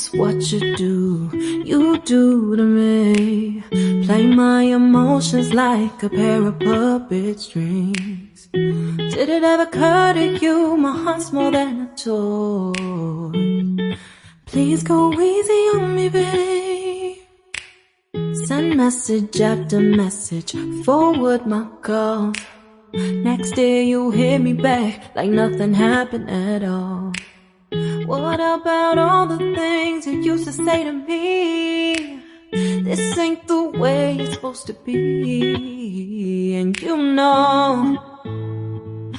It's what you do to me. Play my emotions like a pair of puppet strings. Did it ever occur to you my heart's more than a toy? Please go easy on me, babe. Send message after message, forward my calls. Next day you hit me back like nothing happened at all. What about all the things you used to say to me? This ain't the way it's supposed to be. And you know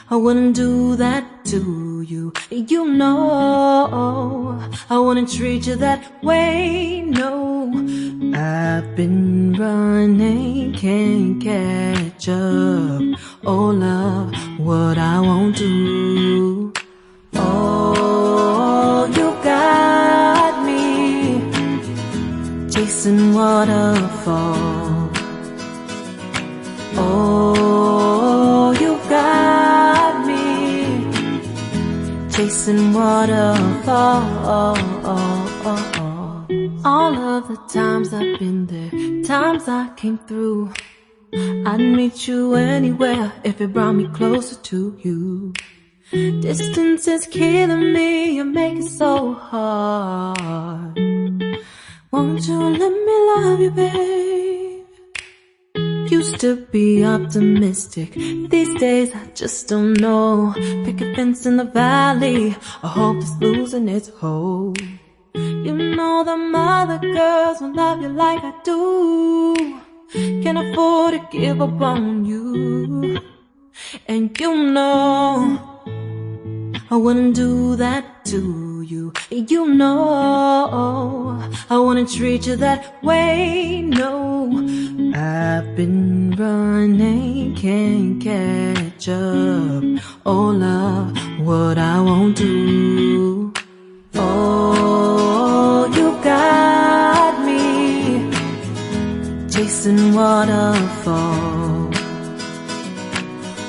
I wouldn't do that to you. You know I wouldn't treat you that way, no. I've been running, can't catch up. Oh love, what I won't do. Oh, you got me chasing waterfalls. Oh, you got me chasing waterfalls. All of the times I've been there, times I came through, I'd meet you anywhere if it brought me closer to you. Distance is killing me, you make it so hard. Won't you let me love you, babe? Used to be optimistic, these days I just don't know. Pick a fence in the valley, I hope it's losing its hold. You know them other girls won't love you like I do. Can't afford to give up on you. And you know I wouldn't do that to you. You know I wouldn't treat you that way, no. I've been running, can't catch up. Oh love, what I won't do. Oh, you got me chasing waterfalls.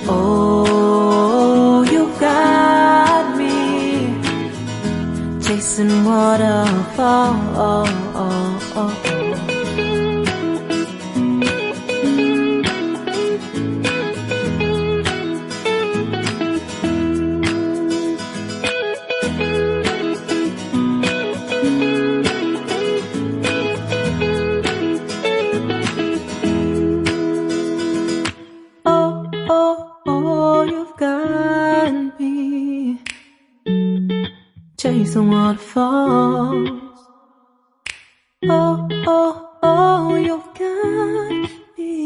Oh, you got me chasing waterfalls. Chasing waterfalls. Oh, oh, oh, you've got me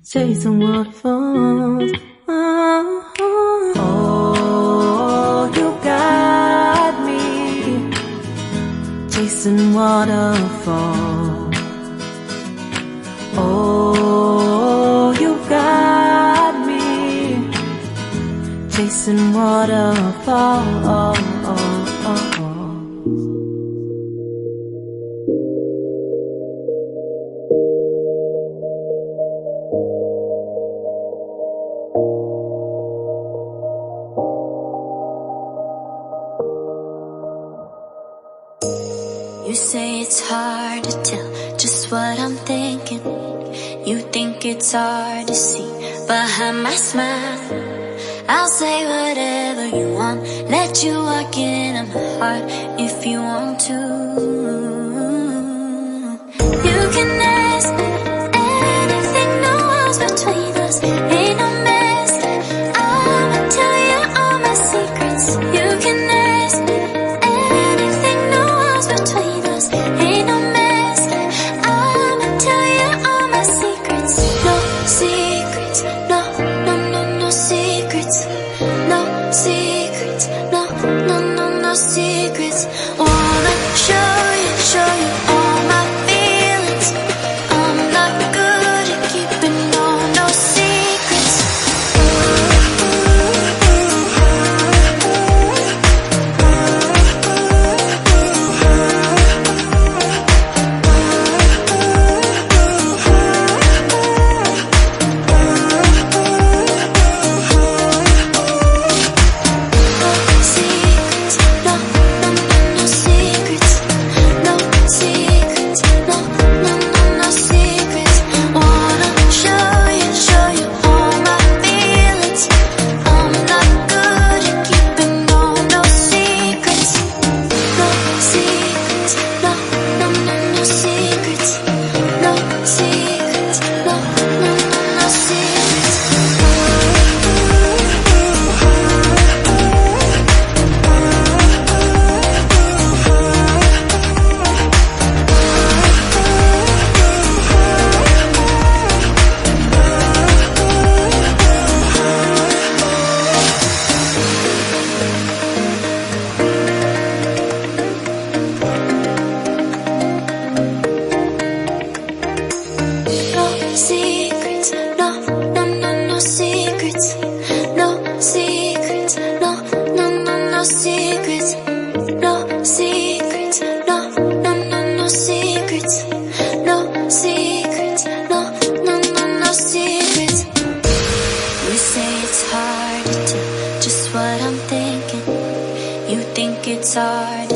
chasing waterfalls. Oh, oh, oh, you got me chasing waterfalls. Oh, you got me chasing waterfalls. You say it's hard to tell just what I'm thinking. You think it's hard to see behind my smile. I'll say whatever you want, let you walk into my heart if you want to. You can ask me anything, no walls between us, ain't no mess. I'ma tell you all my secrets. You can ask me anything, no walls between us, ain't no mess. I'ma tell you all my secrets. No secrets, no, no, no, no secrets. No secrets, no, no, no, no secrets. Wanna show you all my feelings. I'm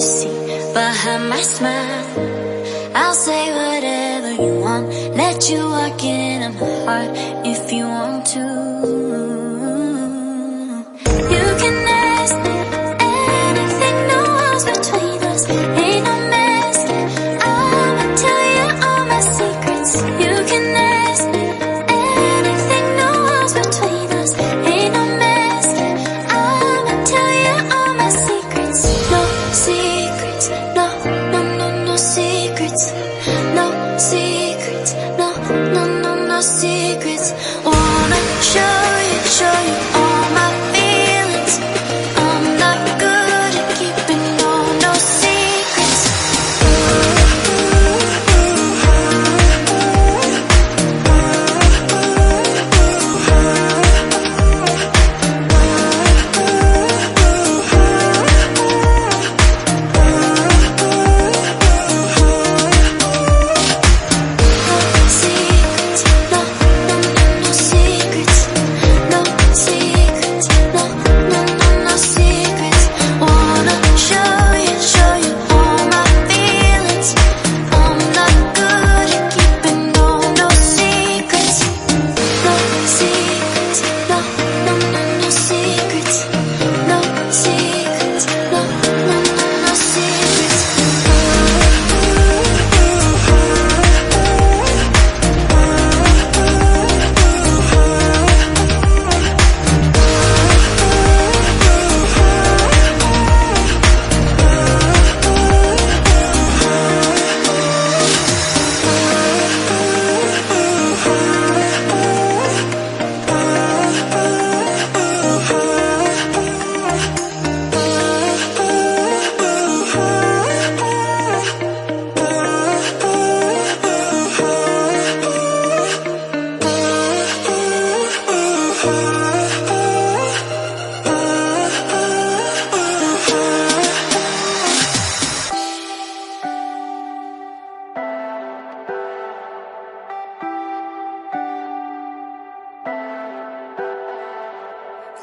you see behind my smile. I'll say whatever you want, let you walk in on my heart if you want to. You can ask me anything, no walls between us, ain't no mask. I'ma tell you all my secrets. You can ask me anything, no walls between us, ain't no mask. I'ma tell you all my secrets. No secrets, no, no, no, no secrets. No secrets, no, no, no, no secrets. Wanna show you all my feelings. I'm not good at keeping no secrets.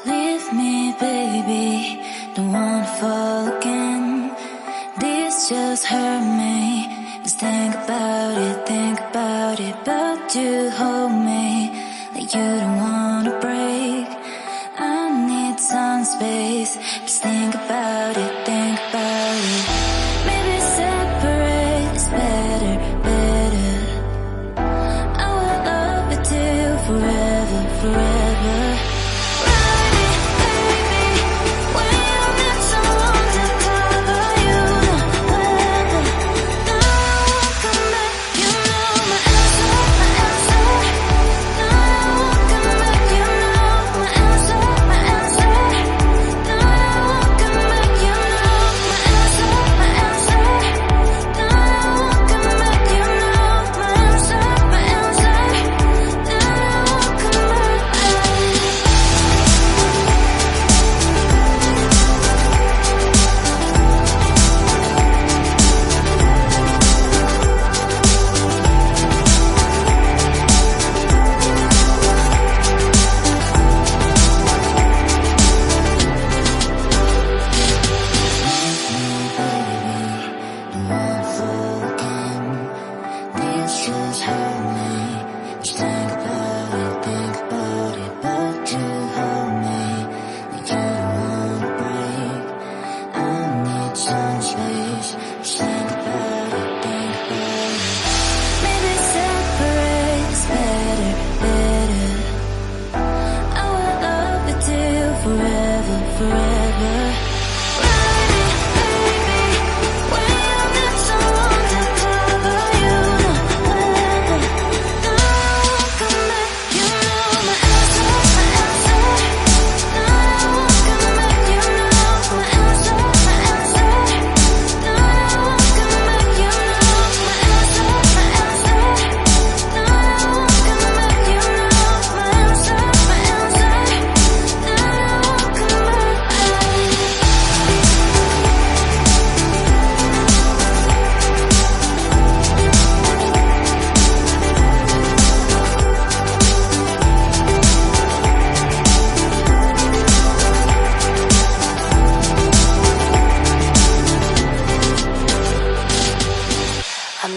Leave me, baby, don't wanna fall again. This just hurt me. Just think about it, but you hold me like you don't wanna break. I need some space. Just think about it, think about it. Maybe separate is better, better. I will love you till forever, forever.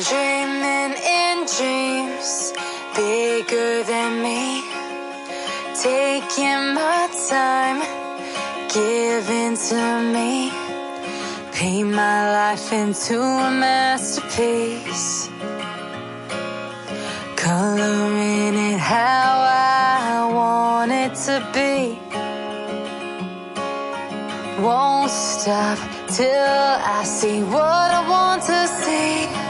dreaming in dreams bigger than me, taking my time, giving to me, paint my life into a masterpiece, coloring it how I want it to be. Won't stop till I see what I want to see.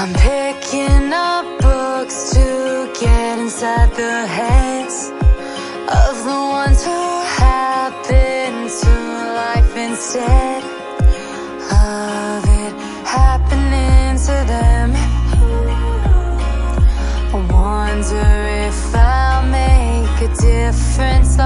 I'm picking up books to get inside the heads of the ones who happen to life instead of it happening to them. I wonder if I'll make a difference.